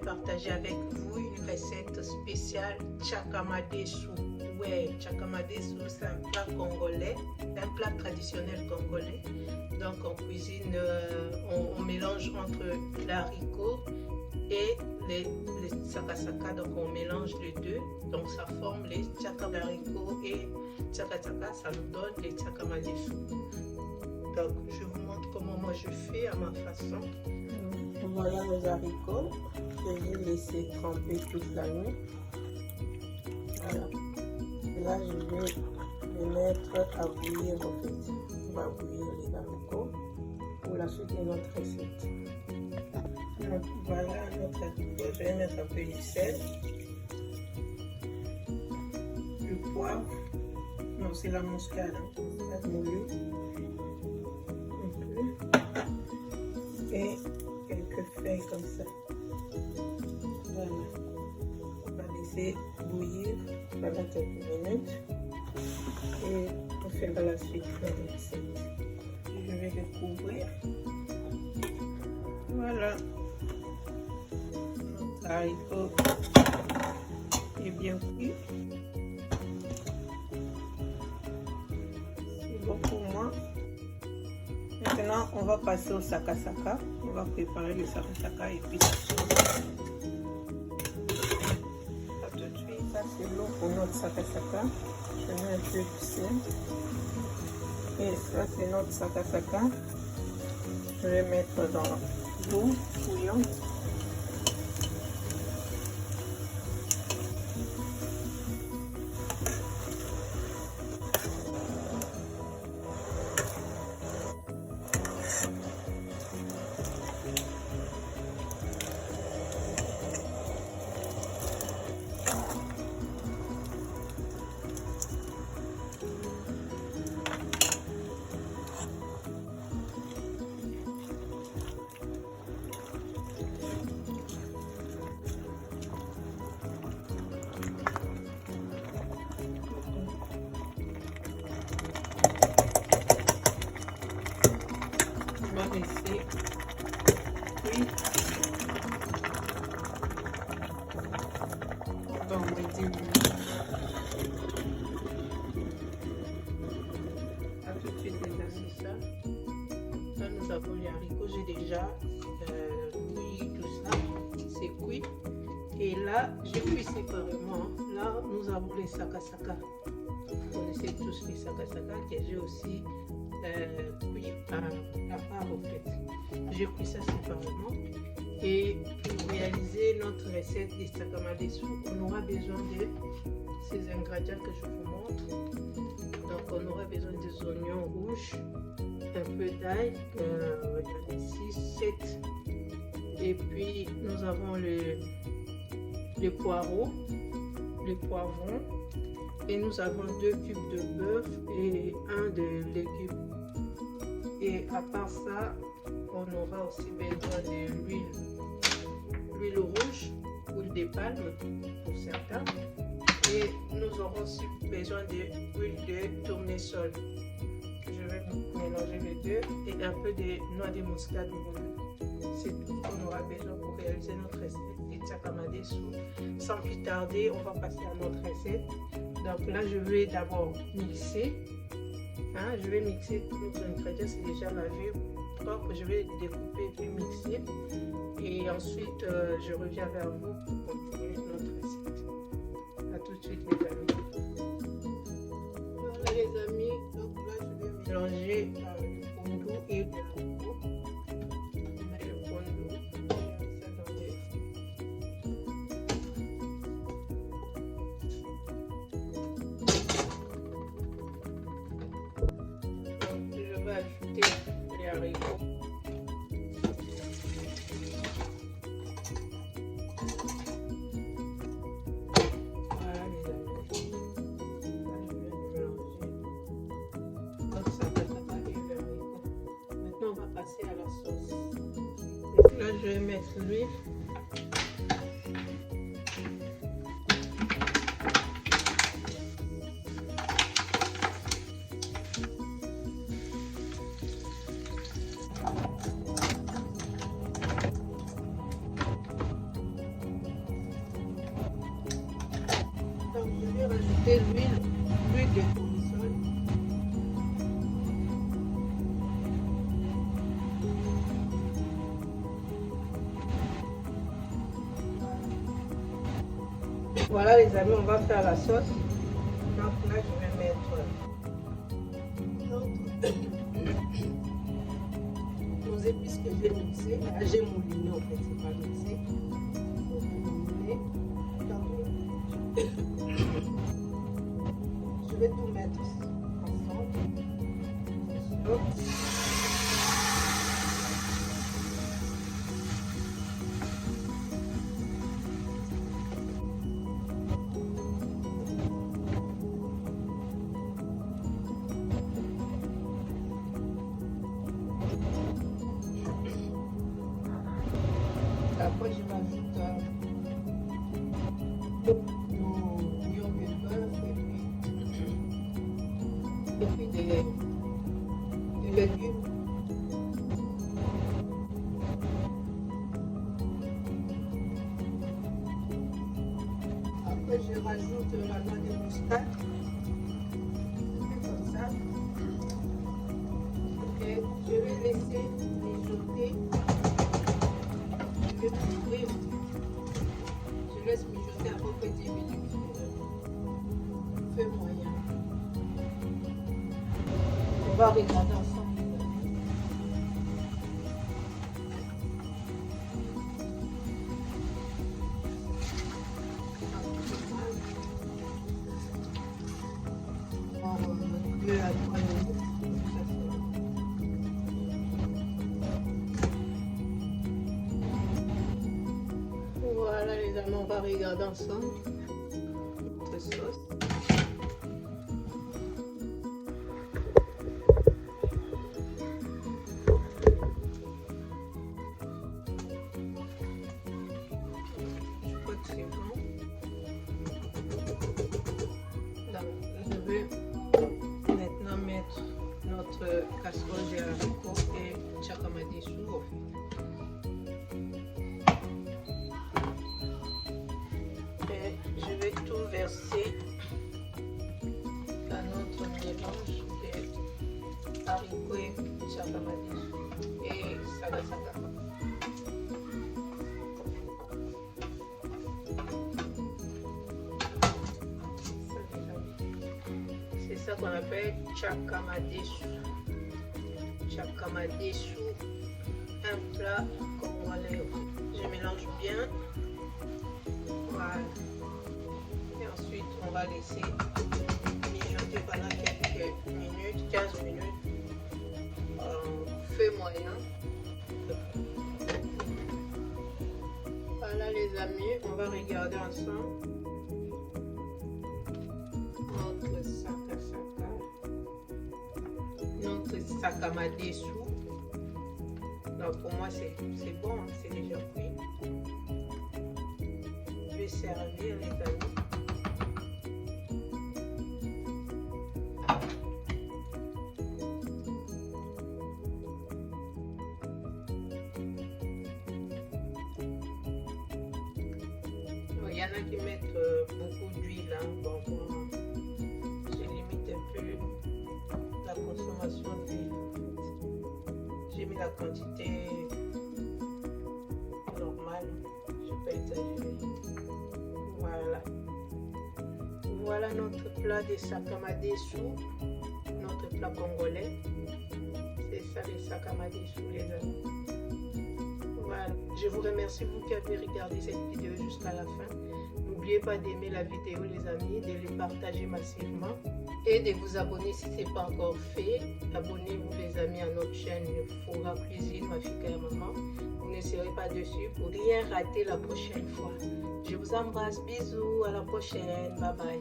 partager avec vous une recette spéciale Tchakamadesu. Ouais, Tchakamadesu, c'est un plat congolais, un plat traditionnel congolais. Donc on cuisine, on mélange entre l'haricot et les sakasaka, donc on mélange les deux, donc ça forme les tchakamariko et tchakataka, ça nous donne les tchakamadesu. Donc je vous montre comment moi je fais à ma façon. Voilà les haricots que j'ai laissé tremper toute la nuit. Voilà. Et là je vais les mettre à bouillir en fait. On va bouillir les haricots pour la suite de notre recette. Donc, voilà notre haricot. Je vais mettre un peu de sel, du poivre, non c'est la muscade, muscade moulue, un peu, et quelques feuilles comme ça. Voilà. On va laisser bouillir pendant quelques minutes et on fera la suite de la recette. Je vais le couvrir. Voilà. Notre haricot est bien cuit. C'est bon pour moi. Maintenant, on va passer au sakasaka. On va préparer le sakasaka et puis la sauce. Tout de suite, ça c'est l'eau pour notre sakasaka. Je mets un peu de sel. Et ça c'est notre sakasaka. Je vais mettre dans l'eau bouillante. On va laisser cuire dans les 10 minutes. A tout de suite les amis, ça. Là nous avons les haricots, j'ai déjà bouilli tout ça, c'est cuit. Et là j'ai cuit séparément. Là nous avons les sakasaka. Vous connaissez tous les sakasaka que j'ai aussi cuit à part en fait. J'ai cuit ça séparément. Et pour réaliser notre recette des tchakamadesu, on aura besoin de ces ingrédients que je vous montre. Donc on aura besoin des oignons rouges, un peu d'ail, 6, 7. Et puis nous avons les poireaux, les poivrons. Et nous avons 2 cubes de bœuf et 1 de légumes. Et à part ça, on aura aussi besoin de l'huile rouge, huile de palme pour certains. Et nous aurons aussi besoin de l'huile de tournesol. Je vais mélanger les deux et un peu de noix de muscade moulue. C'est tout qu'on aura besoin pour réaliser notre recette de tchakamadesu. Sans plus tarder, on va passer à notre recette. Donc là, je vais d'abord mixer. Je vais mixer tous nos ingrédients, c'est déjà lavé propre. Je vais découper puis mixer. Et ensuite, je reviens vers vous pour continuer notre recette. A tout de suite, les amis. Voilà, les amis. Donc là, je vais mélanger le pondu et le coco. Le pondu. Je vais ajouter les haricots. Voilà les amis. Là, je viens de mélanger. Donc ça va et le haricot. Maintenant on va passer à la sauce. Donc là je vais mettre l'huile. rajouter l'huile de tournesol. Voilà les amis, on va faire la sauce. Donc là, je vais mettre nos épices que j'ai mixées. Là, j'ai mouliné en fait, c'est pas mixé. Donc, mouliné. Je vais tout mettre ensemble. Après, je m'ajoute nos bouillons de bœuf et puis des légumes. Après, je rajoute la noix de moutarde. Comme ça. Et je vais laisser mijoter. Je laisse mijoter à peu près 10 minutes. Feu moyen. On va regarder ensemble. En 2 à 3 minutes. Voilà les amis, on va regarder ensemble notre sauce. Je crois que c'est bon. Donc, je vais maintenant mettre notre casserole de haricots et chakamadessu au fait. Je vais tout verser dans notre mélange de haricots et chakamadessu et sagasaka. C'est ça qu'on appelle chakamadessu. Chakamadessu, un plat congolais. Je mélange bien. Voilà. Et ensuite, on va laisser mijoter pendant quelques minutes, 15 minutes, feu moyen. Voilà les amis, on va regarder ensemble notre notre sakamadessu. Donc pour moi c'est bon, hein, c'est déjà cuit. Je vais servir les amis. Il y en a qui mettent beaucoup d'huile, hein. Bon, moi, je limite un peu la consommation d'huile. J'ai mis la quantité normale, je ne vais pas exagérer. Voilà. Voilà notre plat de sakamadessu, notre plat congolais. C'est ça les sakamadessu les amis. Voilà. Je vous remercie vous qui avez regardé cette vidéo jusqu'à la fin. N'oubliez pas d'aimer la vidéo les amis, de les partager massivement et de vous abonner si ce n'est pas encore fait. Abonnez-vous les amis à notre chaîne Fora Cuisine Mafika et Maman. Vous ne serez pas dessus pour rien rater la prochaine fois. Je vous embrasse, bisous, à la prochaine, bye bye.